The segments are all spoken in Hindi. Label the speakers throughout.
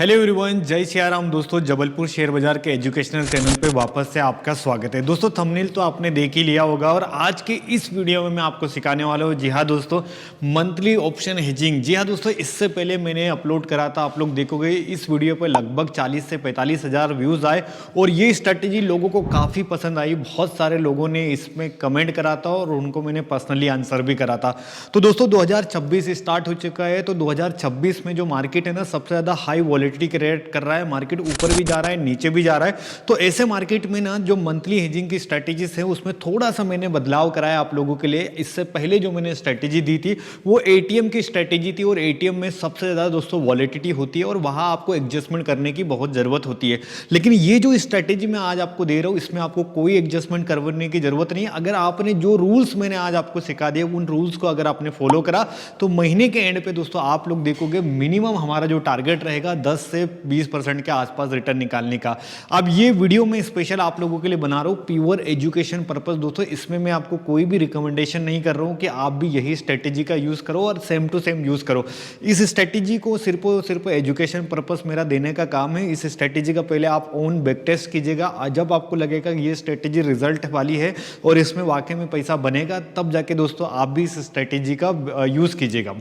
Speaker 1: हेलो एवरीवन, जय सिया राम। दोस्तों, जबलपुर शेयर बाजार के एजुकेशनल चैनल पे वापस से आपका स्वागत है। दोस्तों, थंबनेल तो आपने देख ही लिया होगा और आज के इस वीडियो में मैं आपको सिखाने वाला हूँ, जी हाँ दोस्तों, मंथली ऑप्शन हेजिंग। जी हाँ दोस्तों, इससे पहले मैंने अपलोड करा था, आप लोग देखोगे इस वीडियो पर लगभग 40 से 45 हज़ार व्यूज़ आए और ये स्ट्रैटेजी लोगों को काफ़ी पसंद आई। बहुत सारे लोगों ने इसमें कमेंट करा था और उनको मैंने पर्सनली आंसर भी करा था। तो दोस्तों, 2026 स्टार्ट हो चुका है, तो 2026 में जो मार्केट है ना, सबसे ज़्यादा हाई वॉलेटिलिटी क्रिएट कर रहा है। मार्केट ऊपर भी जा रहा है, नीचे भी जा रहा है। तो ऐसे मार्केट में ना जो मंथली हेजिंग की स्ट्रेटेजीज है उसमें थोड़ा सा मैंने बदलाव कराया आप लोगों के लिए। इससे पहले जो मैंने स्ट्रेटेजी दी थी वो एटीएम की स्ट्रेटेजी थी और एटीएम में सबसे ज़्यादा दोस्तों वॉलेटिलिटी होती है और वहाँ आपको एडजस्टमेंट करने की बहुत ज़रूरत होती है। लेकिन ये जो स्ट्रेटेजी मैं आज आपको दे रहा हूँ इसमें आपको कोई एडजस्टमेंट करने की जरूरत नहीं है। अगर आपने जो रूल्स मैंने आज आपको सिखा दिए उन रूल्स को अगर आपने फॉलो करा तो महीने के एंड पे दोस्तों आप लोग देखोगे मिनिमम हमारा जो टारगेट रहेगा 10 से 20% के आसपास रिटर्न निकालने का। अब ये वीडियो मैं स्पेशल आप लोगों के लिए बना रहा हूँ प्योर एजुकेशन पर्पस। दोस्तों, इसमें मैं आपको कोई भी रिकमेंडेशन नहीं कर रहा हूँ कि आप भी यही स्ट्रेटेजी का यूज़ करो और सेम टू सेम यूज़ करो। इस स्ट्रेटेजी को सिर्फ और सिर्फ एजुकेशन पर्पस मेरा देने का काम है। इस स्ट्रेटेजी का पहले आप ओन बैक टेस्ट कीजिएगा। जब आपको लगेगा कि ये स्ट्रेटेजी रिजल्ट वाली है और इसमें वाकई में पैसा बनेगा, तब जाके दोस्तों आप भी इस स्ट्रेटेजी का यूज़ कीजिएगा।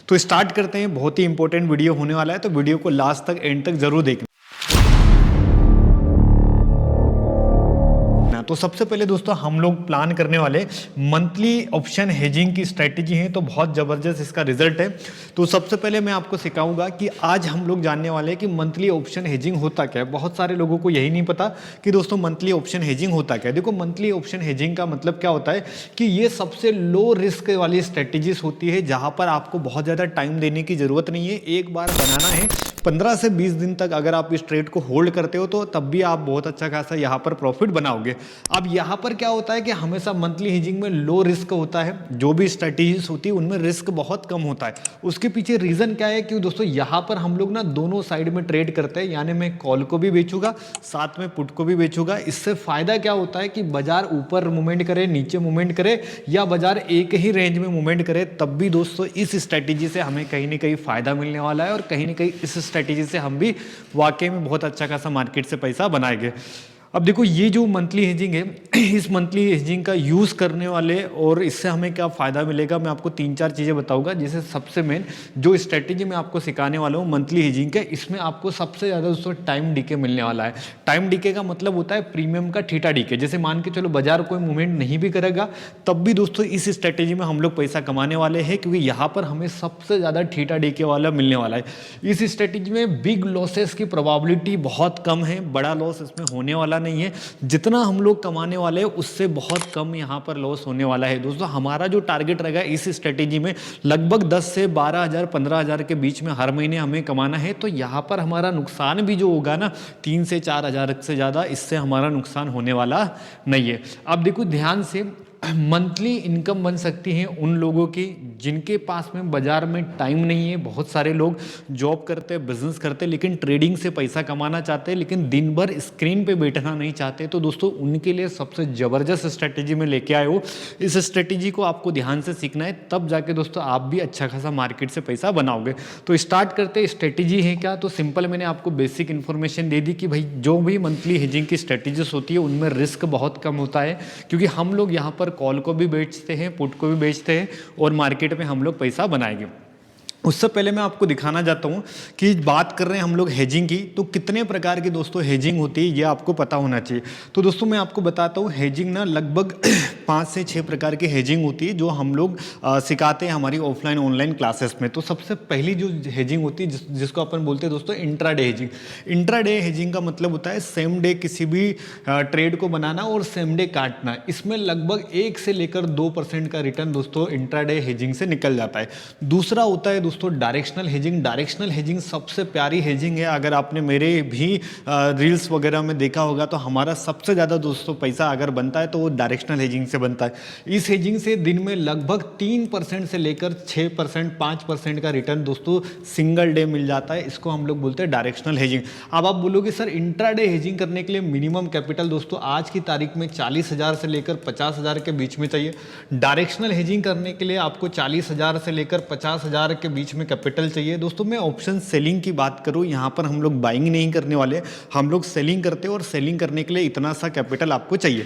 Speaker 1: तो स्टार्ट करते हैं। बहुत ही इंपॉर्टेंट वीडियो होने वाला है, तो वीडियो को लास्ट तक एंड तक जरूर देखना। तो सबसे पहले दोस्तों हम लोग प्लान करने वाले मंथली ऑप्शन हेजिंग की स्ट्रेटेजी है, तो बहुत ज़बरदस्त इसका रिजल्ट है। तो सबसे पहले मैं आपको सिखाऊंगा कि आज हम लोग जानने वाले हैं कि मंथली ऑप्शन हेजिंग होता क्या है। बहुत सारे लोगों को यही नहीं पता कि दोस्तों मंथली ऑप्शन हेजिंग होता क्या है। देखो, मंथली ऑप्शन हेजिंग का मतलब क्या होता है कि ये सबसे लो रिस्क वाली स्ट्रेटेजीज होती है जहाँ पर आपको बहुत ज़्यादा टाइम देने की ज़रूरत नहीं है। एक बार बनाना है, 15 से 20 दिन तक अगर आप इस ट्रेड को होल्ड करते हो तो तब भी आप बहुत अच्छा खासा यहाँ पर प्रॉफिट बनाओगे। अब यहाँ पर क्या होता है कि हमेशा मंथली हेजिंग में लो रिस्क होता है। जो भी स्ट्रेटेजीज होती है उनमें रिस्क बहुत कम होता है। उसके पीछे रीजन क्या है कि दोस्तों यहाँ पर हम लोग ना दोनों साइड में ट्रेड करते हैं, यानी मैं कॉल को भी बेचूंगा साथ में पुट को भी बेचूंगा। इससे फायदा क्या होता है कि बाजार ऊपर मूवमेंट करे, नीचे मूवमेंट करे या बाजार एक ही रेंज में मूवमेंट करे, तब भी दोस्तों इस स्ट्रेटेजी से हमें कहीं ना कहीं फायदा मिलने वाला है और कहीं ना कहीं इस स्ट्रेटेजी से हम भी वाकई में बहुत अच्छा खासा मार्केट से पैसा बनाएंगे। अब देखो, ये जो मंथली हेजिंग है इस मंथली हेजिंग का यूज़ करने वाले और इससे हमें क्या फ़ायदा मिलेगा, मैं आपको 3-4 चीज़ें बताऊंगा। जैसे सबसे मेन जो स्ट्रेटेजी मैं आपको सिखाने वाला हूँ मंथली हेजिंग का, इसमें आपको सबसे ज़्यादा दोस्तों टाइम डीके मिलने वाला है। टाइम डीके का मतलब होता है प्रीमियम का थीटा डीके। जैसे मान के चलो बाजार कोई मूवमेंट नहीं भी करेगा तब भी दोस्तों इस स्ट्रेटेजी में हम लोग पैसा कमाने वाले हैं, क्योंकि यहाँ पर हमें सबसे ज़्यादा थीटा डीके वाला मिलने वाला है। इस स्ट्रेटेजी में बिग लॉसेस की प्रोबेबिलिटी बहुत कम है, बड़ा लॉस इसमें होने वाला नहीं है। जितना हम लोग कमाने वाले हैं उससे बहुत कम यहाँ पर लॉस होने वाला है। दोस्तों, हमारा जो टारगेट रहेगा इस स्ट्रेटेजी में लगभग 10 से 12,000 15,000 के बीच में हर महीने हमें कमाना है। तो यहाँ पर हमारा नुकसान भी जो होगा ना 3 से 4,000 से ज़्यादा, इससे हमारा नुकसान होने वाला नहीं है। अब देखो ध्यान से, मंथली इनकम बन सकती है उन लोगों की जिनके पास में बाजार में टाइम नहीं है। बहुत सारे लोग जॉब करते हैं, बिजनेस करते हैं, लेकिन ट्रेडिंग से पैसा कमाना चाहते हैं, लेकिन दिन भर स्क्रीन पे बैठना नहीं चाहते। तो दोस्तों उनके लिए सबसे ज़बरदस्त स्ट्रेटेजी में लेके आए हो। इस स्ट्रेटेजी को आपको ध्यान से सीखना है, तब जाके दोस्तों आप भी अच्छा खासा मार्केट से पैसा बनाओगे। तो स्टार्ट करते हैं। स्ट्रेटेजी है क्या, तो सिंपल मैंने आपको बेसिक इन्फॉर्मेशन दे दी कि भाई जो भी मंथली हेजिंग की स्ट्रेटेजीज होती है उनमें रिस्क बहुत कम होता है, क्योंकि हम लोग यहाँ पर कॉल को भी बेचते हैं, पुट को भी बेचते हैं और मार्केट में हम लोग पैसा बनाएंगे। उससे पहले मैं आपको दिखाना चाहता हूँ कि बात कर रहे हैं हम लोग हेजिंग की, तो कितने प्रकार की दोस्तों हेजिंग होती है ये आपको पता होना चाहिए। तो दोस्तों मैं आपको बताता हूँ, हेजिंग ना लगभग 5 से 6 प्रकार की हेजिंग होती है जो हम लोग सिखाते हैं हमारी ऑफलाइन ऑनलाइन क्लासेस में। तो सबसे पहली जो हेजिंग होती है जिसको अपन बोलते हैं दोस्तों इंट्राडे हेजिंग। इंट्राडे हेजिंग का मतलब होता है सेम डे किसी भी ट्रेड को बनाना और सेम डे काटना। इसमें लगभग 1 से लेकर 2% का रिटर्न दोस्तों इंट्राडे हेजिंग से निकल जाता है। दूसरा होता है दोस्तों डायरेक्शनल हेजिंग। डायरेक्शनल हेजिंग सबसे प्यारी हेजिंग है। अगर आपने मेरे भी रील्स वगैरह में देखा होगा तो हमारा सबसे ज़्यादा दोस्तों पैसा अगर बनता है तो वो डायरेक्शनल हेजिंग से बनता है। इस हेजिंग से दिन में लगभग 3% से लेकर 6% 5% का रिटर्न दोस्तों सिंगल डे मिल जाता है। इसको हम लोग बोलते हैं डायरेक्शनल हेजिंग। अब आप बोलोगे सर इंट्राडे हेजिंग करने के लिए मिनिमम कैपिटल दोस्तों आज की तारीख में 40,000 से लेकर 50,000 के बीच में चाहिए। डायरेक्शनल हेजिंग करने के लिए आपको 40,000 से लेकर 50,000 के बीच बीच में कैपिटल चाहिए। दोस्तों मैं ऑप्शन सेलिंग की बात करूं, यहाँ पर हम लोग बाइंग नहीं करने वाले, हम लोग सेलिंग करते हैं और सेलिंग करने के लिए इतना सा कैपिटल आपको चाहिए।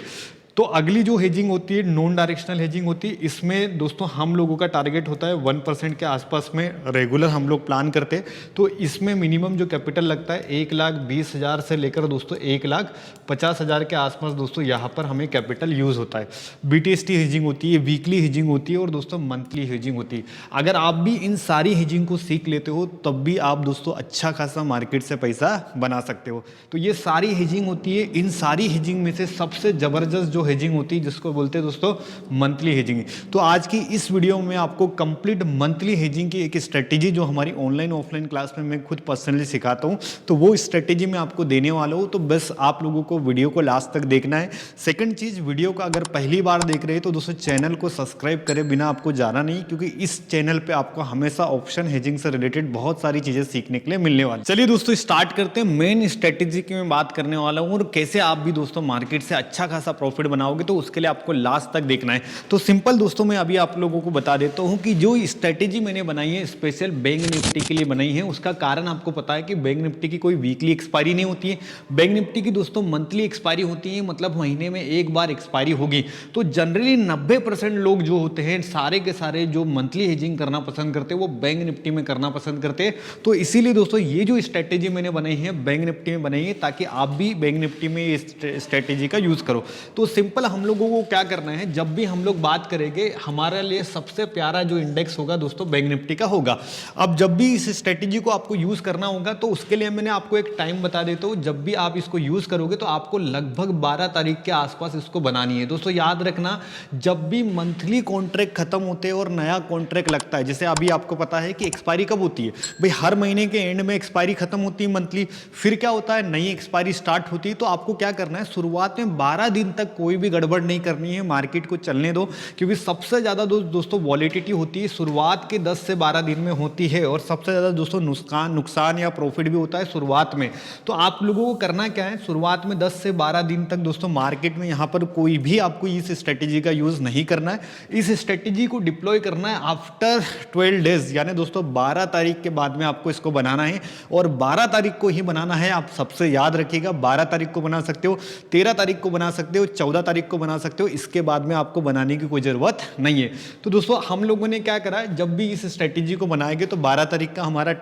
Speaker 1: तो अगली जो हेजिंग होती है नॉन डायरेक्शनल हेजिंग होती है, इसमें दोस्तों हम लोगों का टारगेट होता है 1% के आसपास में रेगुलर हम लोग प्लान करते हैं। तो इसमें मिनिमम जो कैपिटल लगता है 1,20,000 से लेकर दोस्तों 1,50,000 के आसपास दोस्तों यहाँ पर हमें कैपिटल यूज़ होता है। BTST हेजिंग होती है, वीकली हेजिंग होती है और दोस्तों मंथली हेजिंग होती है। अगर आप भी इन सारी हेजिंग को सीख लेते हो तब भी आप दोस्तों अच्छा खासा मार्केट से पैसा बना सकते हो। तो ये सारी हेजिंग होती है, इन सारी हेजिंग में से सबसे ज़बरदस्त जो हेजिंग होती है जिसको बोलते हैं दोस्तों मंथली हेजिंग। तो आज की इस वीडियो में आपको कंप्लीट मंथली हेजिंग की एक स्ट्रेटेजी जो हमारी ऑनलाइन ऑफलाइन क्लास में मैं खुद पर्सनली सिखाता हूं, तो वो स्ट्रेटेजी मैं आपको देने वाला हूं। तो बस आप लोगों को वीडियो को लास्ट तक देखना है। सेकंड चीज, वीडियो को अगर पहली बार देख रहे हैं तो दोस्तों चैनल को सब्सक्राइब करें, बिना आपको जाना नहीं, क्योंकि इस चैनल पर आपको हमेशा ऑप्शन हेजिंग से रिलेटेड बहुत सारी चीजें सीखने के लिए मिलने वाली। चलिए दोस्तों स्टार्ट करते हैं। मेन स्ट्रेटेजी की मैं बात करने वाला हूँ और कैसे आप भी दोस्तों मार्केट से अच्छा खासा प्रॉफिट बनाओगे, तो उसके लिए आपको लास्ट तक देखना है। तो सिंपल दोस्तों मैं अभी आप लोगों को बता देता हूं कि जो स्ट्रेटेजी मैंने बनाई है स्पेशल बैंक निफ्टी के लिए बनाई है, उसका कारण आपको पता है कि बैंक निफ्टी की कोई वीकली एक्सपायरी नहीं होती है। बैंक निफ्टी की दोस्तों मंथली एक्सपायरी होती है, मतलब महीने में एक बार एक्सपायरी होगी। तो जनरली 90% लोग जो होते हैं सारे के सारे जो मंथली हेजिंग करना पसंद करते हैं वो बैंक निफ्टी में करना पसंद करते हैं। तो इसीलिए दोस्तों ये जो स्ट्रेटेजी मैंने बनाई है बैंक निफ्टी में बनाई है, ताकि आप भी बैंक निफ्टी में इस स्ट्रेटेजी का यूज करो। तो सिंपल हम लोगों को क्या करना है, जब भी हम लोग बात करेंगे हमारे लिए सबसे प्यारा जो इंडेक्स होगा दोस्तों बैंक निफ्टी का होगा। अब जब भी इस स्ट्रेटेजी को आपको यूज करना होगा तो उसके लिए मैंने आपको एक टाइम बता देता हूं। जब भी आप इसको यूज करोगे तो आपको लगभग 12 तारीख के आसपास इसको बनानी है। दोस्तों याद रखना, जब भी मंथली कॉन्ट्रैक्ट खत्म होते हैं और नया कॉन्ट्रैक्ट लगता है, जैसे अभी आपको पता है कि एक्सपायरी कब होती है भाई, हर महीने के एंड में एक्सपायरी खत्म होती है मंथली, फिर क्या होता है नई एक्सपायरी स्टार्ट होती है। तो आपको क्या करना है, शुरुआत में 12 दिन तक कोई भी गड़बड़ नहीं करनी है, मार्केट को चलने दो, क्योंकि सबसे ज्यादा दोस्तों वॉलेटिलिटी होती है शुरुआत के 10 से 12 दिन में होती है, और सबसे ज्यादा दोस्तों नुकसान या प्रॉफिट भी होता है शुरुआत में। तो आप लोगों को करना क्या है, शुरुआत में 10 से 12 दिन तक दोस्तों मार्केट में यहां पर कोई भी आपको इस स्ट्रेटेजी का यूज नहीं करना है। इस स्ट्रेटेजी को डिप्लॉय करना है आफ्टर 12 डेज, यानी दोस्तों 12 तारीख के बाद में आपको इसको बनाना है, और 12 तारीख को ही बनाना है। आप सबसे याद रखिएगा, 12 तारीख को बना सकते हो, 13 तारीख को बना सकते हो, 14 तारीख को बना सकते हो, इसके बाद में आपको बनाने की कोई जरूरत नहीं है। तो दोस्तों हम लोगों ने क्या करा, जब भी इस स्ट्रेटेजी को बनाएंगे तो 12 तारीख का हमारा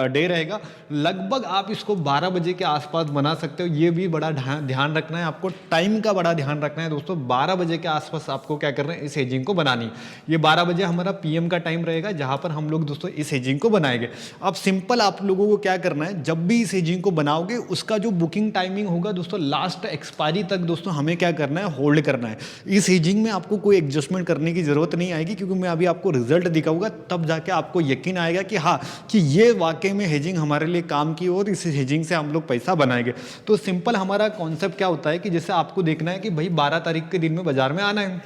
Speaker 1: डे रहेगा, लगभग आप इसको 12 बजे के आसपास बना सकते हो। ये भी बड़ा ध्यान रखना है, आपको टाइम का बड़ा ध्यान रखना है दोस्तों। 12 बजे के आसपास आपको क्या करना है, इस हेजिंग को बनानी। ये 12 बजे हमारा PM का टाइम रहेगा जहां पर हम लोग दोस्तों इस हेजिंग को बनाएंगे। अब सिंपल आप लोगों को क्या करना है, जब भी इस हेजिंग को बनाओगे उसका जो बुकिंग टाइमिंग होगा दोस्तों लास्ट एक्सपायरी तक दोस्तों हमें क्या करना है, होल्ड करना है। इस हेजिंग में आपको कोई एडजस्टमेंट करने की जरूरत नहीं आएगी, क्योंकि मैं अभी आपको रिजल्ट दिखाऊंगा, तब जाके आपको यकीन आएगा कि हाँ कि ये वाकई में हेजिंग हमारे लिए काम की और इस हेजिंग से हम लोग पैसा बनाएंगे। तो सिंपल हमारा कॉन्सेप्ट क्या होता है कि जैसे आपको देखना है कि भाई 12 तारीख के दिन में बाजार में आना है।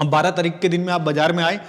Speaker 1: अब 12 तारीख के दिन में आप बाजार में आए,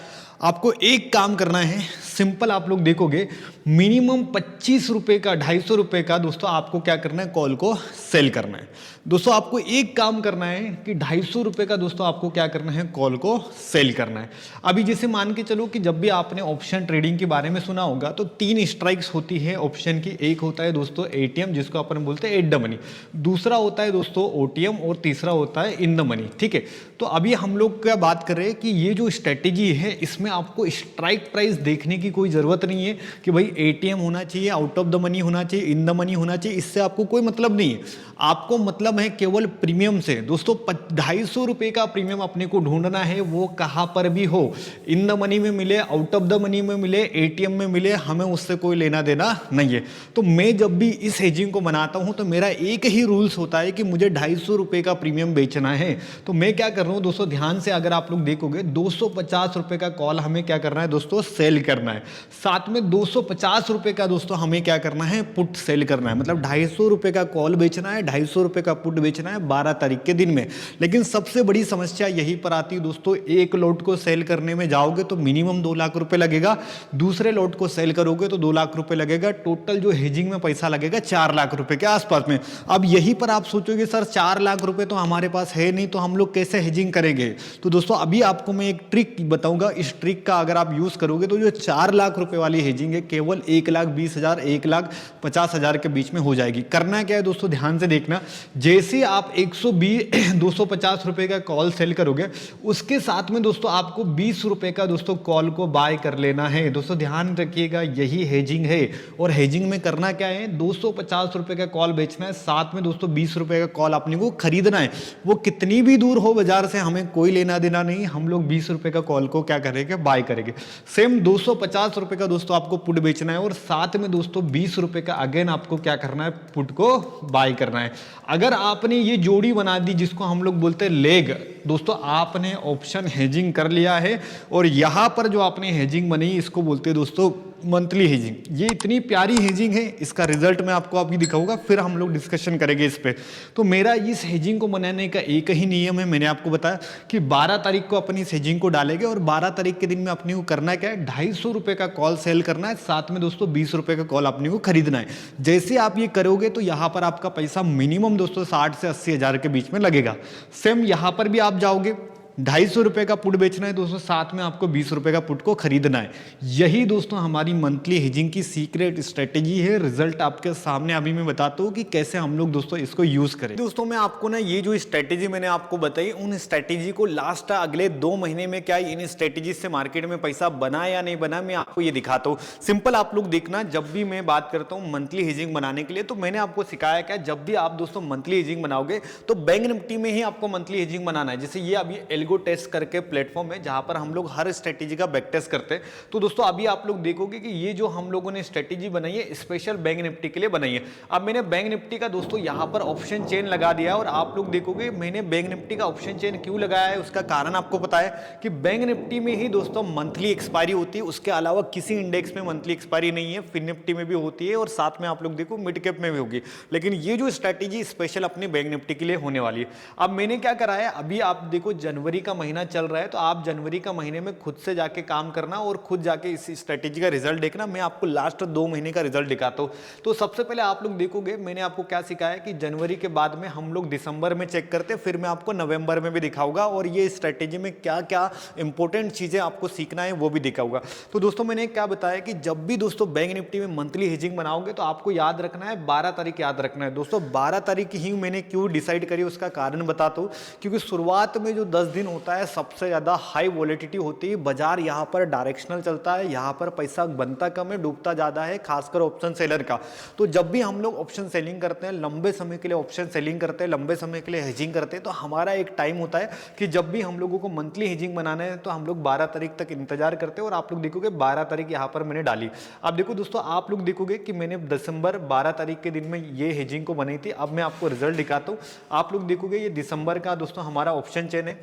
Speaker 1: आपको एक काम करना है, सिंपल आप लोग देखोगे मिनिमम 25 रुपए का 250 रुपए का दोस्तों आपको क्या करना है, कॉल को सेल करना है। दोस्तों आपको एक काम करना है कि 250 रुपए का दोस्तों आपको क्या करना है, कॉल को सेल करना है। अभी जैसे मान के चलो कि जब भी आपने ऑप्शन ट्रेडिंग के बारे में सुना होगा तो 3 स्ट्राइक्स होती है ऑप्शन की। एक होता है दोस्तों ATM, जिसको अपन बोलते हैं एट द मनी, दूसरा होता है दोस्तों OTM, और तीसरा होता है इन द मनी। ठीक है, तो अभी हम लोग क्या बात कर रहे हैं कि ये जो स्ट्रेटेजी है इसमें आपको स्ट्राइक प्राइस देखने की कोई जरूरत नहीं है कि भाई ATM होना चाहिए, आउट ऑफ द मनी होना चाहिए, इन द मनी होना चाहिए, इससे आपको कोई मतलब नहीं है। आपको मतलब है केवल प्रीमियम से। दोस्तों 250 रुपए का प्रीमियम अपने को ढूंढना है, वो कहां पर भी हो, इन द मनी में मिले, आउट ऑफ द मनी में मिले, ATM में मिले, हमें उससे कोई लेना देना नहीं है। तो मैं जब भी इस हेजिंग को बनाता हूं तो मेरा एक ही रूल्स होता है कि मुझे 250 रुपए का प्रीमियम बेचना है। तो मैं क्या कर रहा हूं दोस्तों, ध्यान से अगर आप लोग देखोगे 250 रुपए का कॉल हमें क्या करना है दोस्तों, सेल करना है। साथ में 250 रुपए का दोस्तों हमें क्या करना है, पुट सेल करना है। मतलब 250 रुपए का कॉल बेचना है, 250 रुपए का पुट बेचना है 12 तारीख के दिन में। लेकिन सबसे बड़ी समस्या यहीं पर आती है दोस्तों, एक लॉट को सेल करने में जाओगे तो मिनिमम 2 लाख रुपए लगेगा, दूसरे लॉट को सेल करोगे तो 2 लाख रुपए लगेगा, टोटल जो हेजिंग में पैसा लगेगा 4 लाख रुपए के आसपास में। अब यहीं पर आप सोचोगे सर 4 लाख रुपए तो हमारे पास है नहीं, तो हम लोग कैसे हेजिंग करेंगे। तो दोस्तों अभी आपको मैं एक ट्रिक बताऊंगा, इस ट्रिक का अगर आप यूज करोगे तो जो 4 4 लाख रुपए वाली हेजिंग है केवल 1,20,000 1,50,000 के बीच में हो जाएगी। करना क्या है दोस्तों, ध्यान से देखना, जैसे आप 120 250 रुपए का कॉल सेल करोगे उसके साथ में दोस्तों आपको 20 रुपए का दोस्तों कॉल को बाय कर लेना है। दोस्तों ध्यान रखिएगा, यही हेजिंग है। और हेजिंग में करना क्या है, 250 रुपए का कॉल बेचना है, साथ में दोस्तों 20 रुपए का कॉल अपने को खरीदना है। वो कितनी भी दूर हो बाजार से, हमें कोई लेना देना नहीं, हम लोग 20 रुपए का कॉल को क्या करेंगे, बाय करेंगे। सेम 250 रुपए का दोस्तों आपको पुट बेचना है और साथ में दोस्तों 20 रुपए का अगेन आपको क्या करना है, पुट को बाय करना है। अगर आपने ये जोड़ी बना दी जिसको हम लोग बोलते हैं लेग, दोस्तों आपने ऑप्शन हेजिंग कर लिया है और यहां पर जो आपने हेजिंग बनाई इसको बोलते हैं दोस्तों मंथली हेजिंग। ये इतनी प्यारी हेजिंग है, इसका रिजल्ट मैं आपको अभी दिखाऊंगा, फिर हम लोग डिस्कशन करेंगे इस पे। तो मेरा इस हेजिंग को बनाने का एक ही नियम है, मैंने आपको बताया कि 12 तारीख को अपनी इस हेजिंग को डालेंगे और 12 तारीख के दिन में अपने को करना क्या है, 250 रुपए का कॉल सेल करना है, साथ में दोस्तों 20 रुपए का कॉल अपने को खरीदना है। जैसे आप ये करोगे तो यहाँ पर आपका पैसा मिनिमम दोस्तों 60 से 80 हजार के बीच में लगेगा। सेम यहाँ पर भी आप जाओगे, 250 रुपए का पुट बेचना है दोस्तों, साथ में आपको 20 रुपए का पुट को खरीदना है। यही दोस्तों हमारी मंथली हेजिंग की सीक्रेट स्ट्रेटेजी है। रिजल्ट आपके सामने अभी मैं बताता हूँ कि कैसे हम लोग दोस्तों इसको यूज करें। दोस्तों मैं आपको ना ये जो स्ट्रेटेजी मैंने आपको बताई, उन स्ट्रेटेजी को लास्ट अगले 2 महीने में क्या इन स्ट्रेटेजी से मार्केट में पैसा बना या नहीं बना, मैं आपको ये दिखाता हूँ। सिंपल आप लोग देखना, जब भी मैं बात करता हूँ मंथली हेजिंग बनाने के लिए तो मैंने आपको सिखाया क्या, जब भी आप दोस्तों मंथली हेजिंग बनाओगे तो बैंक निफ्टी में ही आपको मंथली हेजिंग बनाना है। जैसे ये अभी एल्गो टेस्ट करके प्लेटफॉर्म है जहां पर हम लोग हर स्ट्रेटेजी का बैक टेस्ट करते हैं। तो दोस्तों अभी आप लोग देखोगे कि ये जो हम लोगों ने स्ट्रेटेजी बनाई है स्पेशल बैंक निफ्टी के लिए बनाई है। अब मैंने बैंक निफ्टी का दोस्तों यहां पर ऑप्शन चेन लगा दिया और आप लोग देखोगे मैंने बैंक निफ्टी का ऑप्शन चेन क्यों लगाया है, उसका कारण आपको पता है कि बैंक निफ्टी में ही दोस्तों मंथली एक्सपायरी होती है, उसके अलावा किसी इंडेक्स में मंथली एक्सपायरी नहीं है। फिन निफ्टी में भी होती है और साथ में आप लोग देखो मिड कैप में भी होगी, लेकिन ये जो स्ट्रेटेजी स्पेशल अपने बैंक निफ्टी के लिए होने वाली है। अब मैंने क्या करा है, अभी आप देखो जनवरी का महीना चल रहा है तो आप जनवरी का महीने में खुद से जाके काम करना और खुद जाके इस स्ट्रेटेजी का रिजल्ट देखना। मैं आपको लास्ट 2 महीने का रिजल्ट दिखाता हूं। तो सबसे पहले आप लोग देखोगे मैंने आपको क्या सिखाया कि जनवरी के बाद में हम लोग दिसंबर में चेक करते, फिर मैं आपको नवंबर में भी दिखाऊंगा और ये स्ट्रेटेजी में क्या क्या इंपॉर्टेंट चीजें आपको सीखना है वो भी दिखाऊंगा। तो दोस्तों मैंने क्या बताया कि जब भी दोस्तों बैंक निफ्टी में मंथली हेजिंग बनाओगे तो आपको याद रखना है 12 तारीख याद रखना है। दोस्तों 12 तारीख ही मैंने क्यों डिसाइड करी उसका कारण बताता हूँ, क्योंकि शुरुआत में जो 10 दिन होता है सबसे ज्यादा हाई वॉलेटिलिटी होती है, बाजार यहाँ पर डायरेक्शनल चलता है, यहाँ पर पैसा बनता कम है डूबता ज्यादा है, खासकर ऑप्शन सेलर का। तो जब भी हम लोग ऑप्शन सेलिंग करते हैं, लंबे समय के लिए ऑप्शन सेलिंग करते हैं, लंबे समय के लिए हेजिंग करते हैं, तो हमारा एक टाइम होता है कि जब भी हम लोगों को मंथली हेजिंग बनाना है तो हम लोग 12 तारीख तक इंतजार करते हैं और आप लोग देखोगे 12 तारीख यहाँ पर मैंने डाली। अब देखो दोस्तों आप लोग देखोगे कि मैंने दिसंबर 12 तारीख के दिन में ये हेजिंग को बनाई थी। अब मैं आपको रिजल्ट दिखाता हूँ, आप लोग देखोगे ये दिसंबर का दोस्तों हमारा ऑप्शन चेन है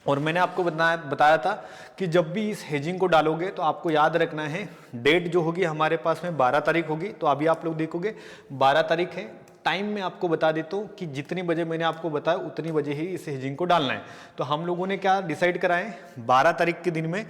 Speaker 1: और मैंने आपको बताया था कि जब भी इस हेजिंग को डालोगे तो आपको याद रखना है डेट जो होगी हमारे पास में 12 तारीख होगी। तो अभी आप लोग देखोगे 12 तारीख है, टाइम में आपको बता देता हूँ कि जितनी बजे मैंने आपको बताया उतनी बजे ही इस हेजिंग को डालना है। तो हम लोगों ने क्या डिसाइड करा है, 12 तारीख के दिन में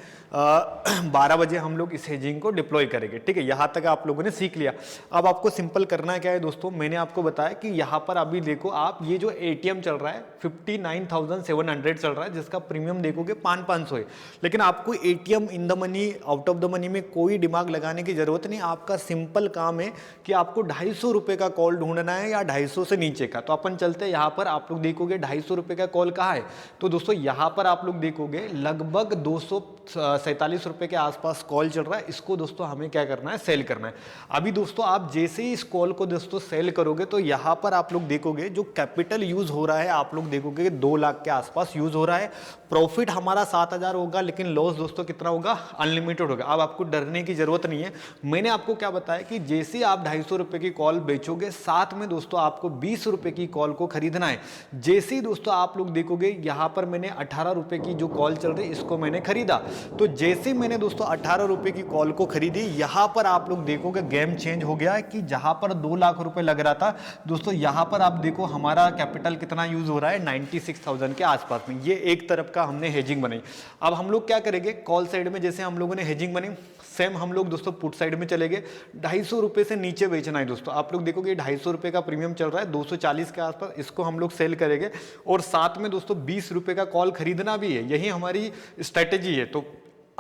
Speaker 1: 12 बजे हम लोग इस हेजिंग को डिप्लॉय करेंगे। ठीक है, यहाँ तक आप लोगों ने सीख लिया। अब आपको सिंपल करना क्या है दोस्तों, मैंने आपको बताया कि यहाँ पर अभी देखो आप ये जो एटीएम चल रहा है 59,700 चल रहा है, जिसका प्रीमियम देखोगे 500 है। लेकिन आपको ATM in the money out of the money में कोई दिमाग लगाने की जरूरत नहीं। आपका सिंपल काम है कि आपको 250 रुपये का कॉल ढूंढना है या 250 से नीचे का। तो अपन चलते हैं यहाँ पर, आप लोग देखोगे 250 रुपये का कॉल कहाँ है। तो दोस्तों यहाँ पर आप लोग देखोगे लगभग 247 रुपये के आसपास कॉल चल रहा है। इसको दोस्तों हमें क्या करना है, सेल करना है। अभी दोस्तों आप जैसे ही इस कॉल को दोस्तों सेल करोगे तो यहाँ पर आप लोग देखोगे जो कैपिटल यूज हो रहा है, आप लोग देखोगे 2 लाख के आसपास यूज हो रहा है। प्रॉफिट हमारा 7,000 होगा, लेकिन लॉस दोस्तों कितना होगा, अनलिमिटेड होगा। अब आपको डरने की जरूरत नहीं है। मैंने आपको क्या बताया कि जैसे आप 250 रुपये की कॉल बेचोगे, साथ में दोस्तों आपको 20 रुपये की कॉल को खरीदना है। जैसे ही दोस्तों आप लोग देखोगे यहाँ पर मैंने 18 रुपये की जो कॉल चल रही है इसको मैंने खरीदा। तो जैसे मैंने दोस्तों 18 रुपये की कॉल को खरीदी, यहाँ पर आप लोग देखोगे गेम चेंज हो गया है कि जहाँ पर 2 लाख रुपए लग रहा था दोस्तों, यहाँ पर आप देखो हमारा कैपिटल कितना यूज हो रहा है, 96,000 के आसपास में। ये एक तरफ का हमने हेजिंग बनाई। अब हम लोग क्या करेंगे, कॉल साइड में जैसे हम लोगों ने हेजिंग बनी, सेम हम लोग दोस्तों पुट साइड में चलेंगे। 250 रुपये से नीचे बेचना है दोस्तों। आप लोग देखोगे 250 रुपये का प्रीमियम चल रहा है 240 के आसपास, इसको हम लोग सेल करेंगे और साथ में दोस्तों 20 रुपये का कॉल खरीदना भी है। यही हमारी स्ट्रेटेजी है। तो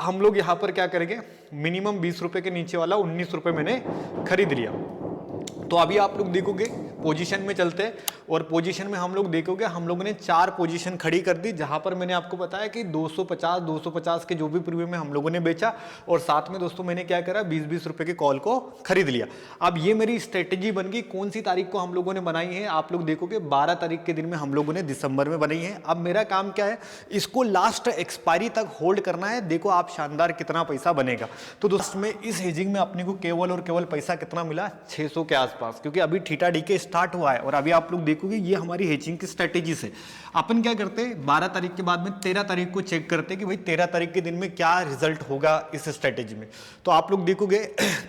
Speaker 1: हम लोग यहाँ पर क्या करेंगे, मिनिमम 20 रुपए के नीचे वाला 19 रुपए मैंने खरीद लिया। तो अभी आप लोग देखोगे पोजीशन में चलते हैं, और पोजीशन में हम लोग देखोगे हम लोगों ने 4 पोजीशन खड़ी कर दी, जहां पर मैंने आपको बताया कि 250 के जो भी प्रीमियम में हम लोगों ने बेचा, और साथ में दोस्तों मैंने क्या करा, 20-20 रुपए के कॉल को खरीद लिया। अब ये मेरी स्ट्रेटेजी बन गई। कौन सी तारीख को हम लोगों ने बनाई है, आप लोग देखोगे 12 तारीख के दिन में हम लोगों ने दिसंबर में बनाई है। अब मेरा काम क्या है, इसको लास्ट एक्सपायरी तक होल्ड करना है। देखो आप शानदार कितना पैसा बनेगा। तो दोस्तों में इस हेजिंग में अपने को केवल और केवल पैसा कितना मिला, 600 के आसपास, क्योंकि अभी थीटा डीके स्टार्ट हुआ है। और अभी आप लोग देखोगे ये हमारी हेजिंग की स्ट्रेटेजी से अपन क्या करते हैं, 12 तारीख के बाद में 13 तारीख को चेक करते हैं कि भाई 13 तारीख के दिन में क्या रिजल्ट होगा इस स्ट्रेटेजी में। तो आप लोग देखोगे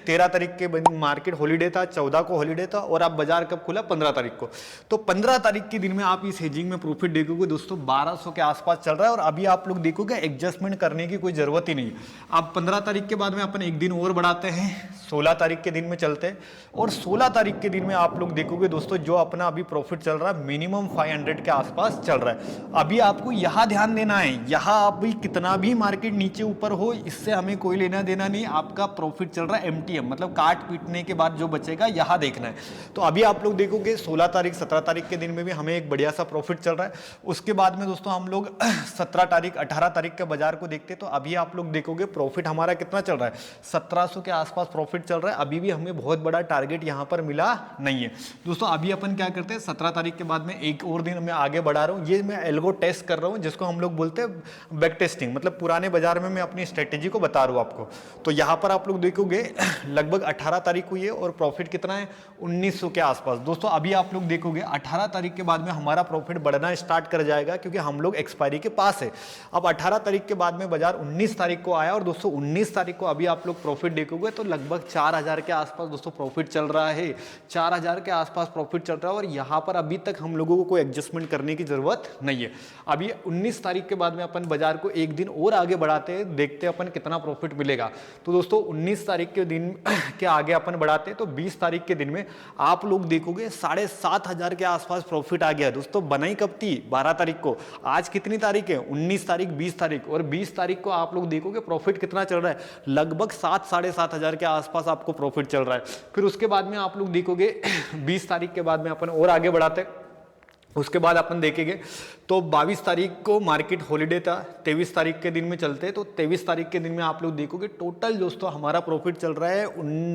Speaker 1: 13 तारीख के मार्केट हॉलीडे था, 14 को हॉलीडे था, और आप बाजार कब खुला, 15 तारीख को। तो 15 तारीख के दिन में आप इस हेजिंग में प्रॉफिट देखोगे दोस्तों 1200 के आसपास चल रहा है। और अभी आप लोग देखोगे एडजस्टमेंट करने की कोई जरूरत ही नहीं। अब 15 तारीख के बाद में अपन एक दिन और बढ़ाते हैं, 16 तारीख के दिन में चलते हैं, और 16 तारीख के दिन में आप लोग देखोगे दोस्तों जो अपना अभी प्रॉफिट चल रहा है मिनिमम 500 के आसपास चल रहा है। अभी आपको यहां ध्यान देना है, यहां अभी कितना भी मार्केट नीचे ऊपर हो इससे हमें कोई लेना देना नहीं। आपका प्रॉफिट चल रहा है एमटीएम, मतलब काट पीटने के बाद जो बचेगा यहां देखना है। तो अभी आप लोग देखोगे 16 तारीख 17 तारीख के दिन में भी हमें एक बढ़िया सा प्रॉफिट चल रहा है। उसके बाद में दोस्तों हम लोग 17 तारीख 18 तारीख के बाजार को देखते हैं। तो अभी आप लोग देखोगे प्रॉफिट हमारा कितना चल रहा है, 1700 के आसपास प्रॉफिट चल रहा है। अभी भी हमें बहुत बड़ा टारगेट यहां पर मिला नहीं है दोस्तों। अभी अपन क्या करते हैं, 17 तारीख के बाद में एक और दिन मैं आगे बढ़ा रहा हूं। ये मैं एल्गो टेस्ट कर रहा हूं, जिसको हम लोग बोलते हैं बैक टेस्टिंग, मतलब पुराने बाजार में मैं अपनी स्ट्रेटेजी को बता रहा हूं आपको। तो यहां पर आप लोग देखोगे लगभग 18 तारीख हुई है और प्रॉफिट कितना है, 1900 के आसपास दोस्तों। अभी आप लोग देखोगे 18 तारीख के बाद में हमारा प्रॉफिट बढ़ना स्टार्ट कर जाएगा, क्योंकि हम लोग एक्सपायरी के पास है। अब 18 तारीख के बाद में बाजार 19 तारीख को आया, और दोस्तों 19 तारीख को अभी आप लोग प्रॉफिट देखोगे तो लगभग 4000 के आसपास दोस्तों प्रॉफिट चल रहा है। 4000 के आसपास प्रॉफिट चल रहा है, और यहां पर अभी तक हम लोगों को कोई एडजस्टमेंट करने की जरूरत नहीं है। अभी 19 तारीख के बाद में अपन बाजार को एक दिन और आगे बढ़ाते हैं, देखते हैं अपन कितना प्रॉफिट मिलेगा। तो दोस्तों 19 तारीख के दिन के आगे अपन बढ़ाते हैं, तो 20 तारीख के दिन में आप लोग देखोगे 7500 के आसपास प्रॉफिट आ गया दोस्तों। बनाई कब थी, 12 तारीख को। आज कितनी तारीख है, 19 तारीख, 20 तारीख, और 20 तारीख को आप लोग देखोगे प्रॉफिट कितना चल रहा है, लगभग 7-7500 के आसपास आपको प्रॉफिट चल रहा है। फिर उसके बाद में आप लोग देखोगे 20 तारीख के बाद में अपन और आगे बढ़ाते हैं। उसके बाद अपन देखेंगे तो 22 तारीख को मार्केट हॉलीडे था, 23 तारीख के दिन में चलते हैं। तो 23 तारीख के दिन में आप लोग देखोगे टोटल दोस्तों हमारा प्रॉफिट चल रहा है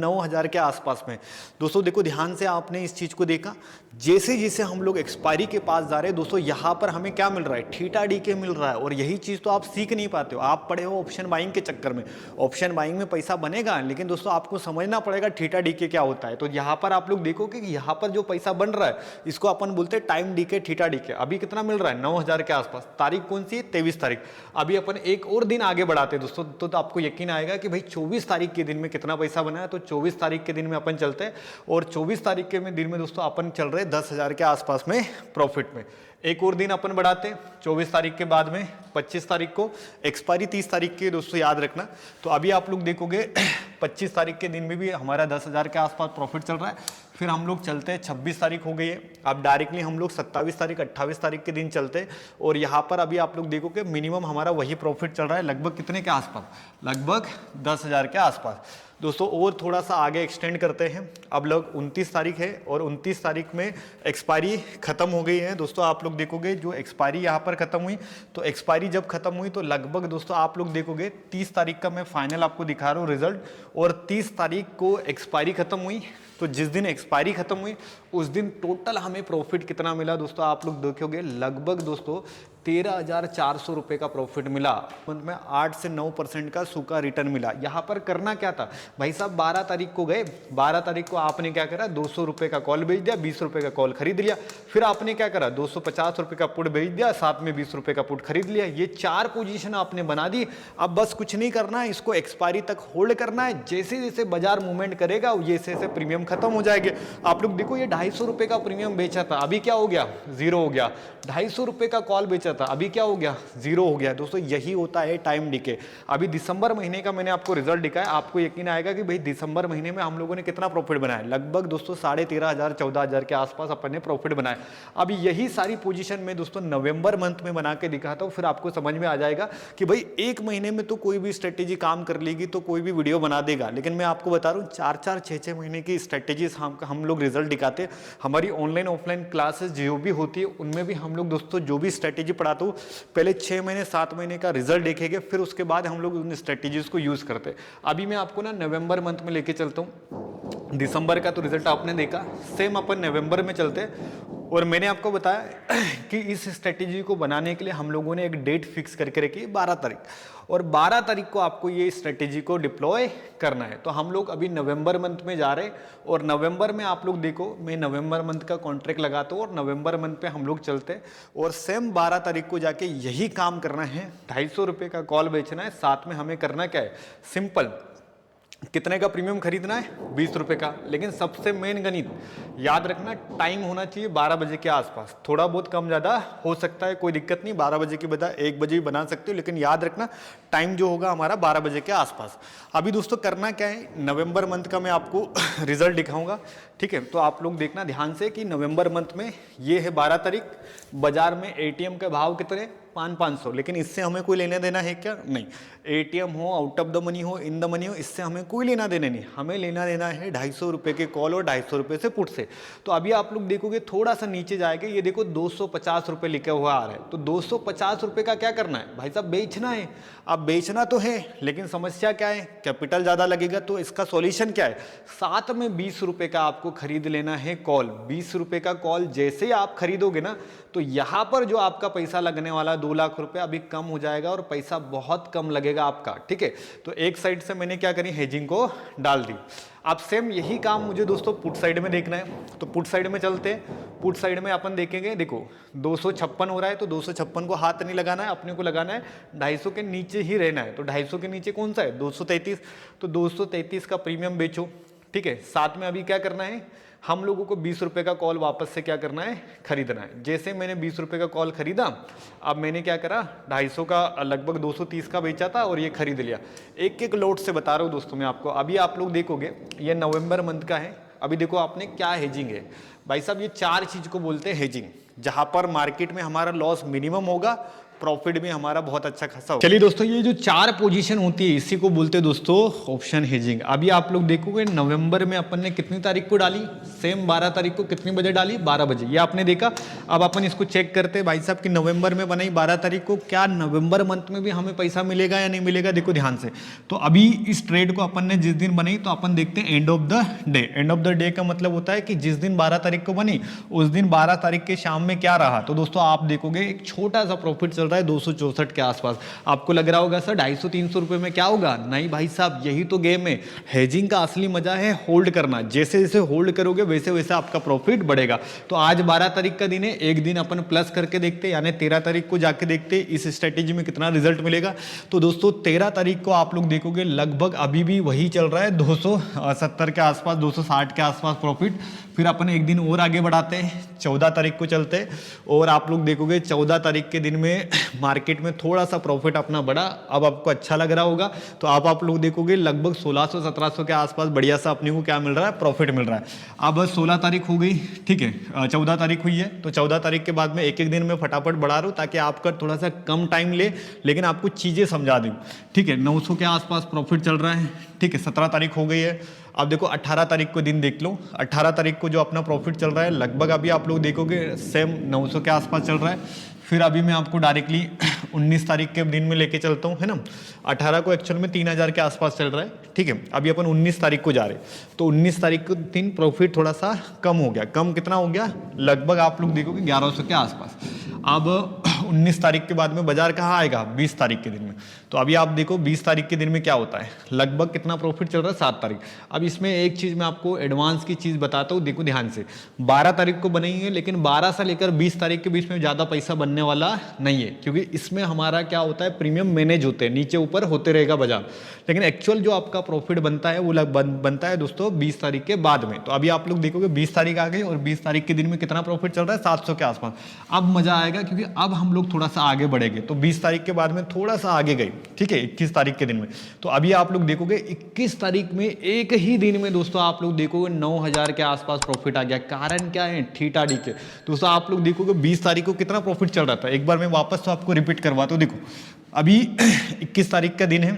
Speaker 1: 9000 के आसपास में। दोस्तों देखो ध्यान से आपने इस चीज़ को देखा, जैसे जैसे हम लोग एक्सपायरी के पास जा रहे हैं दोस्तों, यहाँ पर हमें क्या मिल रहा है, थीटा डीके मिल रहा है। और यही चीज़ तो आप सीख नहीं पाते हो, आप पढ़े हो ऑप्शन बाइंग के चक्कर में। ऑप्शन बाइंग में पैसा बनेगा, लेकिन दोस्तों आपको समझना पड़ेगा थीटा डीके क्या होता है। तो यहाँ पर आप लोग देखोगे कि यहाँ पर जो पैसा बन रहा है इसको अपन बोलते हैं टाइम डीके, थीटा डीके। अभी कितना मिल रहा है, 9000 के आसपास। तारीख कौन सी है, 23 तारीख। अभी अपन एक और दिन आगे बढ़ाते हैं दोस्तों, तो आपको यकीन आएगा कि भाई 24 तारीख के दिन में कितना पैसा बना है। तो 24 तारीख के दिन में अपन चलते हैं, और 24 तारीख के दिन में दोस्तों अपन चल रहे 10,000 के आसपास में प्रॉफिट में। एक और दिन अपन बढ़ाते हैं 24 तारीख के बाद में 25 तारीख को, एक्सपायरी 30 तारीख की दोस्तों याद रखना। तो अभी आप लोग देखोगे 25 तारीख के दिन में भी हमारा 10,000 के आसपास प्रॉफिट चल रहा है। फिर हम लोग चलते हैं 26 तारीख हो गई है, अब डायरेक्टली हम लोग 27 तारीख 28 तारीख के दिन चलते हैं। और यहाँ पर अभी आप लोग देखोगे मिनिमम हमारा वही प्रॉफिट चल रहा है, लगभग कितने के आसपास, लगभग 10,000 के आसपास दोस्तों। और थोड़ा सा आगे एक्सटेंड करते हैं, अब लोग 29 तारीख है, और 29 तारीख में एक्सपायरी खत्म हो गई है दोस्तों। आप लोग देखोगे जो एक्सपायरी यहाँ पर खत्म हुई, तो एक्सपायरी जब खत्म हुई तो लगभग दोस्तों आप लोग देखोगे 30 तारीख का मैं फाइनल आपको दिखा रहा हूँ रिजल्ट, और 30 तारीख को एक्सपायरी खत्म हुई। तो जिस दिन एक्सपायरी खत्म हुई उस दिन टोटल हमें प्रॉफिट कितना मिला दोस्तों, आप लोग देखोगे लगभग दोस्तों 13,400 रुपये का प्रॉफिट मिला। में 8 से 9% का सूखा रिटर्न मिला। यहाँ पर करना क्या था भाई साहब, 12 तारीख को गए, 12 तारीख को आपने क्या करा, 200 रुपये का कॉल बेच दिया, 20 रुपये का कॉल खरीद लिया। फिर आपने क्या करा, 250 रुपये का पुट बेच दिया, साथ में 20 रुपये का पुट खरीद लिया। ये 4 पोजीशन आपने बना दी। अब बस कुछ नहीं करना है, इसको एक्सपायरी तक होल्ड करना है। जैसे जैसे बाजार मूवमेंट करेगा जैसे जैसे प्रीमियम खत्म हो जाएंगे। आप लोग देखो ये ₹250 का प्रीमियम बेचा था, अभी क्या हो गया, जीरो हो गया। ₹250 का कॉल बेचा था, अभी क्या हो गया, जीरो हो गया। दोस्तों यही होता है टाइम डिके। अभी दिसंबर महीने का मैंने आपको रिजल्ट दिखाया, आपको यकीन आएगा कि भाई दिसंबर महीने में हम लोगों ने कितना प्रॉफिट बनाया, लगभग दोस्तों 13,500 14,000 के आसपास अपन ने प्रॉफिट बनाया। अभी यही सारी पोजीशन में दोस्तों नवंबर मंथ में बना के दिखाता हूं, फिर आपको समझ में आ जाएगा कि भाई एक महीने में तो कोई भी स्ट्रेटेजी काम कर लेगी तो कोई भी वीडियो बना देगा, लेकिन मैं आपको बता रहा हूँ 4-4 6-6 महीने की स्ट्रेटेजीज हम लोग रिजल्ट दिखाते हैं। हमारी ऑनलाइन ऑफलाइन क्लासेस जो भी होती है उनमें भी हम लोग दोस्तों जो भी स्ट्रेटेजी पढ़ाता हूँ पहले 6 महीने 7 महीने का रिजल्ट देखेंगे, फिर उसके बाद हम लोग उन स्ट्रेटेजीज को यूज करते हैं। अभी मैं आपको ना नवंबर मंथ में लेके चलता हूँ, दिसंबर का तो रिजल्ट आपने देखा, सेम अपन नवंबर में चलते हैं। और मैंने आपको बताया कि इस स्ट्रेटेजी को बनाने के लिए हम लोगों ने एक डेट फिक्स करके रखी 12 तारीख, और 12 तारीख को आपको ये स्ट्रेटेजी को डिप्लॉय करना है। तो हम लोग अभी नवंबर मंथ में जा रहे हैं, और नवंबर में आप लोग देखो मैं नवंबर मंथ का कॉन्ट्रैक्ट लगाता हूँ और नवंबर मंथ पे हम लोग चलते हैं, और सेम 12 तारीख को जाके यही काम करना है। ₹250 का कॉल बेचना है, साथ में हमें करना क्या है, सिंपल, कितने का प्रीमियम खरीदना है, ₹20 का। लेकिन सबसे मेन गणित याद रखना, टाइम होना चाहिए 12 बजे के आसपास, थोड़ा बहुत कम ज़्यादा हो सकता है, कोई दिक्कत नहीं, 12 बजे की बजाय 1 बजे भी बना सकते हो, लेकिन याद रखना टाइम जो होगा हमारा 12 बजे के आसपास। अभी दोस्तों करना क्या है, नवंबर मंथ का मैं आपको रिजल्ट दिखाऊंगा, ठीक है। तो आप लोग देखना ध्यान से कि नवंबर मंथ में ये है 12 तारीख, बाजार में एटीएम के भाव कितने, 500, लेकिन इससे हमें कोई लेना देना है क्या, नहीं। एटीएम हो, आउट ऑफ द मनी हो, इन द मनी हो, इससे हमें कोई लेना देना नहीं, हमें लेना देना है ₹250 के कॉल और ₹250 से पुट से। तो अभी आप लोग देखोगे थोड़ा सा नीचे जाएगा, ये देखो ₹250 लिखा हुआ आ रहा है, तो ₹250 का क्या करना है भाई साहब, बेचना है। अब बेचना तो है, लेकिन समस्या क्या है, कैपिटल ज़्यादा लगेगा, तो इसका सॉल्यूशन क्या है, साथ में ₹20 का आपको खरीद लेना है कॉल। ₹20 का कॉल जैसे ही आप खरीदोगे ना, तो यहाँ पर जो आपका पैसा लगने वाला 2 लाख रुपए अभी कम हो जाएगा, और पैसा बहुत कम लगेगा आपका, ठीक है। तो एक साइड से मैंने क्या करी, हेजिंग को डाल दी। अब सेम यही काम मुझे दोस्तों पुट साइड में देखना है, तो पुट साइड में चलते हैं। पुट साइड में अपन देखेंगे, देखो 256 हो रहा है, तो 256 को हाथ नहीं लगाना है, अपने को लगाना है 250 के नीचे ही रहना है। तो 250 के नीचे कौन सा है, 233, तो 233 का प्रीमियम बेचो, ठीक है। साथ में अभी क्या करना है, हम लोगों को ₹20 का कॉल वापस से क्या करना है, खरीदना है। जैसे मैंने ₹20 का कॉल खरीदा, अब मैंने क्या करा, 250 का लगभग 230 का बेचा था और ये खरीद लिया। एक एक लोट से बता रहा हूँ दोस्तों मैं आपको। अभी आप लोग देखोगे ये नवंबर मंथ का है, अभी देखो आपने क्या हेजिंग है भाई साहब, ये 4 चीज को बोलते हैं हेजिंग, जहां पर मार्केट में हमारा लॉस मिनिमम होगा, प्रॉफिट भी हमारा बहुत अच्छा खासा होगा। चलिए दोस्तों, ये जो 4 पोजीशन होती है इसी को बोलते हैं दोस्तों ऑप्शन हेजिंग। अभी आप लोग देखोगे नवंबर में अपन ने कितनी तारीख को डाली, सेम 12 तारीख को कितनी बजे डाली, 12 बजे, ये आपने देखा। अब अपन इसको चेक करते हैं भाई साहब कि नवंबर में बनाई 12 तारीख को, क्या नवंबर मंथ में भी हमें पैसा मिलेगा या नहीं मिलेगा, देखो ध्यान से। तो अभी इस ट्रेड को अपन ने जिस दिन बनाई, तो अपन देखते हैं end of the day. End of the day का मतलब होता है कि जिस दिन 12 तारीख को बनी उस दिन 12 तारीख के शाम में क्या रहा। तो दोस्तों आप देखोगे एक छोटा सा प्रॉफिट चल रहा है 264 के आसपास। आपको लग रहा होगा सर 250-300 रुपए में क्या होगा, नहीं भाई साहब, यही तो गेम है। हेजिंग का असली मजा है होल्ड करना, जैसे जैसे होल्ड करोगे वैसे वैसे आपका प्रॉफिट बढ़ेगा। तो आज 12 तारीख का दिन है, एक दिन अपन प्लस करके देखते, यानी 13 तारीख को जाके देखते इस स्ट्रेटेजी में कितना रिजल्ट मिलेगा। तो दोस्तों 13 तारीख को आप लोग देखोगे लगभग अभी भी वही चल रहा है 270 के आसपास, 260 के आसपास प्रॉफिट। फिर अपन एक दिन और आगे बढ़ाते हैं, 14 तारीख को चलते हैं, और आप लोग देखोगे 14 तारीख के दिन में मार्केट में थोड़ा सा प्रॉफिट अपना बढ़ा। अब आपको अच्छा लग रहा होगा, तो आप लोग देखोगे लगभग 1600-1700 के आसपास बढ़िया सा अपने को क्या मिल रहा है, प्रॉफिट मिल रहा है। अब 16 तारीख हो गई, ठीक है, 14 तारीख हुई है, तो 14 तारीख के बाद में एक एक दिन में फटाफट बढ़ा रहा हूँ ताकि आपका थोड़ा सा कम टाइम ले, लेकिन आपको चीज़ें समझा दूँ, ठीक है। 900 के आसपास प्रॉफिट चल रहा है, ठीक है। 17 तारीख हो गई है। अब देखो 18 तारीख को दिन देख लो, 18 तारीख को जो अपना प्रॉफिट चल रहा है लगभग अभी आप लोग देखोगे सेम 900 के आसपास चल रहा है। फिर अभी मैं आपको डायरेक्टली 19 तारीख के दिन में लेके चलता हूँ, है ना। 18 को एक्चुअल में 3000 के आसपास चल रहा है, ठीक है। अभी अपन 19 तारीख को जा रहे हैं, तो 19 तारीख को दिन प्रॉफिट थोड़ा सा कम हो गया। कम कितना हो गया, लगभग आप लोग देखोगे 1100 के आसपास। अब 19 तारीख के बाद में बाजार कहाँ आएगा, 20 तारीख के दिन में। तो अभी आप देखो 20 तारीख के दिन में क्या होता है, लगभग कितना प्रॉफिट चल रहा है, 7 तारीख। अब इसमें एक चीज़ मैं आपको एडवांस की चीज़ बताता हूँ, देखो ध्यान से। 12 तारीख को बनेंगे, लेकिन 12 से लेकर 20 तारीख के बीच में ज़्यादा पैसा बनने वाला नहीं है, क्योंकि इसमें हमारा क्या होता है, प्रीमियम मैनेज होते हैं, नीचे ऊपर होते रहेगा बाजार। लेकिन एक्चुअल जो आपका प्रॉफिट बनता है वो बनता है दोस्तों 20 तारीख के बाद में। तो अभी आप लोग देखोगे 20 तारीख आ गई और 20 तारीख के दिन में कितना प्रॉफिट चल रहा है, 700 के आसपास। अब मजा आएगा, क्योंकि अब हम लोग थोड़ा सा आगे बढ़ेंगे। तो 20 तारीख के बाद में थोड़ा सा आगे गए, ठीक है, 21 तारीख के दिन में। तो अभी आप लोग देखोगे 21 तारीख में एक ही दिन में दोस्तों आप लोग देखोगे 9000 के आसपास प्रॉफिट आ गया। कारण क्या है, थीटा डी के। दोस्तों आप लोग देखोगे 20 तारीख को कितना प्रॉफिट चल रहा था, एक बार मैं वापस तो आपको रिपीट करवाता हूँ। देखो अभी 21 तारीख का दिन है,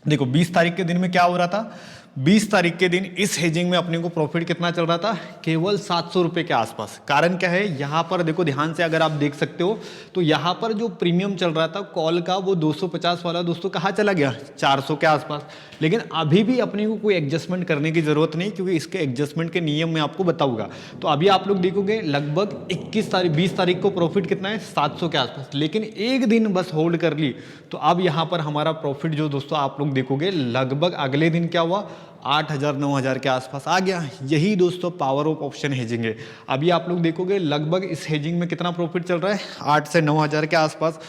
Speaker 1: देखो 20 तारीख के दिन में क्या हो रहा था, 20 तारीख के दिन इस हेजिंग में अपने को प्रॉफिट कितना चल रहा था, केवल 700 रुपए के आसपास। कारण क्या है, यहाँ पर देखो ध्यान से अगर आप देख सकते हो, तो यहाँ पर जो प्रीमियम चल रहा था कॉल का वो 250 वाला दोस्तों कहाँ चला गया, 400 के आसपास। लेकिन अभी भी अपने को कोई एडजस्टमेंट करने की जरूरत नहीं, क्योंकि इसके एडजस्टमेंट के नियम मैं आपको बताऊंगा। तो अभी आप लोग देखोगे लगभग 20 तारीख को प्रॉफिट कितना है, 700 के आसपास। लेकिन एक दिन बस होल्ड कर ली, तो अब यहाँ पर हमारा प्रॉफिट जो दोस्तों आप लोग देखोगे लगभग अगले दिन क्या हुआ, 8000 9000 के आसपास आ गया। यही दोस्तों पावर ऑफ ऑप्शन हेजिंग है। अभी आप लोग देखोगे लगभग इस हेजिंग में कितना प्रॉफिट चल रहा है, 8 से 9000 के आसपास।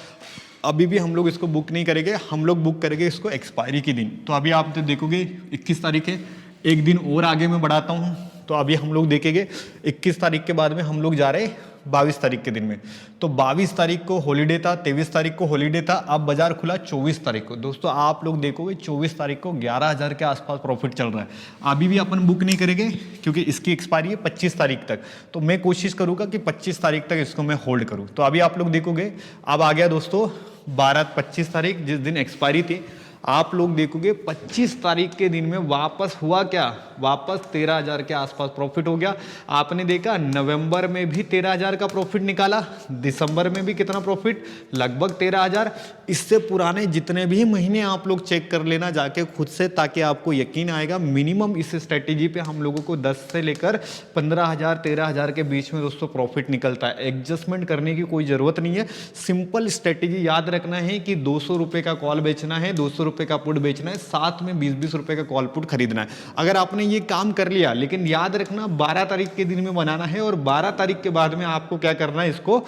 Speaker 1: अभी भी हम लोग इसको बुक नहीं करेंगे, हम लोग बुक करेंगे इसको एक्सपायरी के दिन। तो अभी आप तो देखोगे 21 तारीख है, एक दिन और आगे मैं बढ़ाता हूँ। तो अभी हम लोग देखेंगे 21 तारीख के बाद में हम लोग जा रहे हैं 22 तारीख के दिन में। तो 22 तारीख को हॉलीडे था, 23 तारीख को हॉलीडे था, अब बाजार खुला 24 तारीख को। दोस्तों आप लोग देखोगे 24 तारीख को 11000 के आसपास प्रॉफिट चल रहा है। अभी भी अपन बुक नहीं करेंगे, क्योंकि इसकी एक्सपायरी है 25 तारीख तक। तो मैं कोशिश करूंगा कि 25 तारीख तक इसको मैं होल्ड करूं। तो अभी आप लोग देखोगे अब आ गया दोस्तों 25 तारीख, जिस दिन एक्सपायरी थी। आप लोग देखोगे 25 तारीख के दिन में वापस हुआ क्या, वापस 13000 के आसपास प्रॉफिट हो गया। आपने देखा नवंबर में भी 13000 का प्रॉफिट निकाला, दिसंबर में भी कितना प्रॉफिट, लगभग 13000। इससे पुराने जितने भी महीने आप लोग चेक कर लेना जाके खुद से, ताकि आपको यकीन आएगा। मिनिमम इस स्ट्रेटेजी पे हम लोगों को 10 से लेकर 15000 13000 के बीच में दोस्तों प्रॉफिट निकलता है। एडजस्टमेंट करने की कोई जरूरत नहीं है। सिंपल स्ट्रेटेजी याद रखना है कि 200 रुपए का कॉल बेचना है, 200 रुपए का पुट बेचना है, साथ में 20-20 रुपए का कॉल पुट खरीदना है। अगर आपने ये काम कर लिया, लेकिन याद रखना 12 तारीख के दिन में बनाना है, और 12 तारीख के बाद में आपको क्या करना है, इसको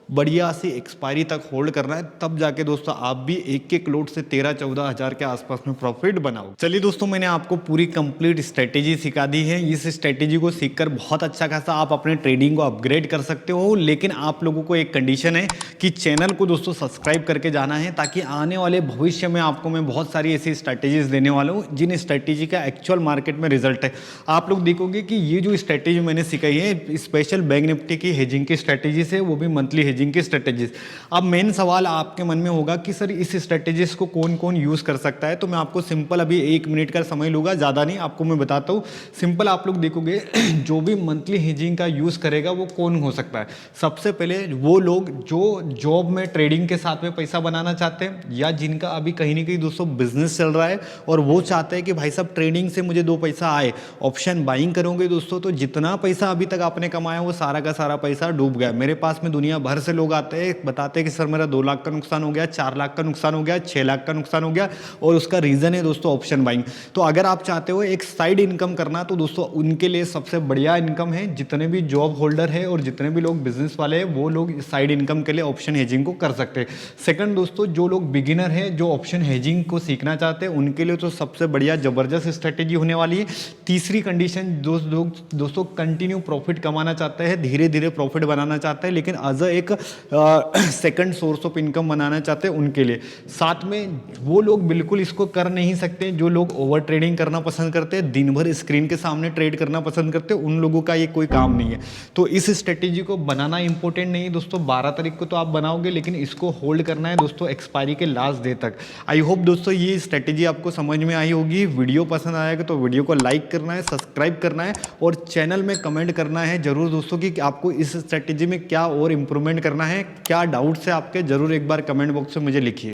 Speaker 1: बढ़िया सी एक्सपायरी तक होल्ड करना है। तब जाके दोस्तों आप भी एक एक लोट से 13-14 हजार के आसपास में प्रॉफिट बनाओ। चलिए दोस्तों, मैंने आपको पूरी कंप्लीट स्ट्रेटेजी सिखा दी है। इस स्ट्रेटेजी को सीखकर बहुत अच्छा खासा आप अपने ट्रेडिंग को अपग्रेड कर सकते हो। लेकिन आप लोगों को एक कंडीशन है कि चैनल को दोस्तों सब्सक्राइब करके जाना है, ताकि आने वाले भविष्य में आपको मैं बहुत सारी ऐसी स्ट्रेटेजीज देने वाला हूँ जिन स्ट्रेटेजी का एक्चुअल मार्केट में रिजल्ट है। आप लोग देखोगे कि ये जो स्ट्रेटेजी मैंने सिखाई है स्पेशल बैंक निफ्टी की हेजिंग की स्ट्रेटेजी से, वो भी मंथली हेजिंग की स्ट्रेटेजीज। अब मेन सवाल आपके मन में होगा कि सर इस स्ट्रेटेजीज को कौन कौन यूज कर सकता है। तो मैं आपको सिंपल अभी 1 मिनट का समय लूंगा, ज्यादा नहीं, आपको मैं बताता हूँ। सिंपल आप लोग देखोगे जो भी मंथली हेजिंग का यूज करेगा वो कौन हो सकता है। सबसे पहले वो लोग जो जॉब में ट्रेडिंग के साथ में पैसा बनाना चाहते हैं, या जिनका अभी कहीं ना कहीं दोस्तों बिजनेस चल रहा है और वो चाहते हैं कि भाई साहब ट्रेडिंग से मुझे 2 पैसा आए। ऑप्शन बाइंग करोगे दोस्तों तो जितना पैसा अभी तक आपने कमाया वो सारा का सारा पैसा डूब गया। मेरे पास में दुनिया भर से लोग आते हैं, बताते हैं कि सर मेरा 2 लाख का नुकसान हो गया, 4 लाख का नुकसान हो गया, 6 लाख का नुकसान हो गया, और उसका रीजन है दोस्तों ऑप्शन बाइंग। तो अगर आप चाहते हो एक साइड इनकम करना, तो दोस्तों उनके लिए सबसे बढ़िया इनकम है, जितने भी जॉब होल्डर है और जितने भी लोग बिजनेस वाले हैं वो लोग साइड इनकम के लिए ऑप्शन हेजिंग को कर सकते हैं। सेकंड दोस्तों, जो लोग बिगिनर है जो ऑप्शन हेजिंग को सीखना चाहते हैं उनके लिए तो सबसे बढ़िया जबरदस्त स्ट्रेटेजी होने वाली है। तीसरी कंडीशन, दोस्तों कंटिन्यू प्रॉफिट कमाना चाहते हैं, धीरे धीरे प्रॉफिट बनाना चाहते हैं, लेकिन एज एक सेकंड सोर्स ऑफ इनकम बनाना चाहते हैं उनके लिए। साथ में वो लोग बिल्कुल इसको कर नहीं सकते जो लोग ओवर ट्रेडिंग करना पसंद करते हैं, दिन भर स्क्रीन के सामने ट्रेड करना पसंद करते हैं, उन लोगों का ये कोई काम नहीं है। तो इस स्ट्रेटेजी को बनाना इंपॉर्टेंट नहीं है दोस्तों। 12 तारीख को तो आप बनाओगे, लेकिन इसको होल्ड करना है दोस्तों एक्सपायरी के लास्ट डे तक। आई होप दोस्तों ये स्ट्रेटेजी आपको समझ में आई होगी। वीडियो पसंद आएगा तो वीडियो को लाइक करना है, सब्सक्राइब करना है, और चैनल में कमेंट करना है जरूर दोस्तों कि आपको इस स्ट्रेटेजी में क्या और इंप्रूवमेंट करना है, क्या डाउट्स है आपके, जरूर एक बार कमेंट बॉक्स में मुझे लिखिए।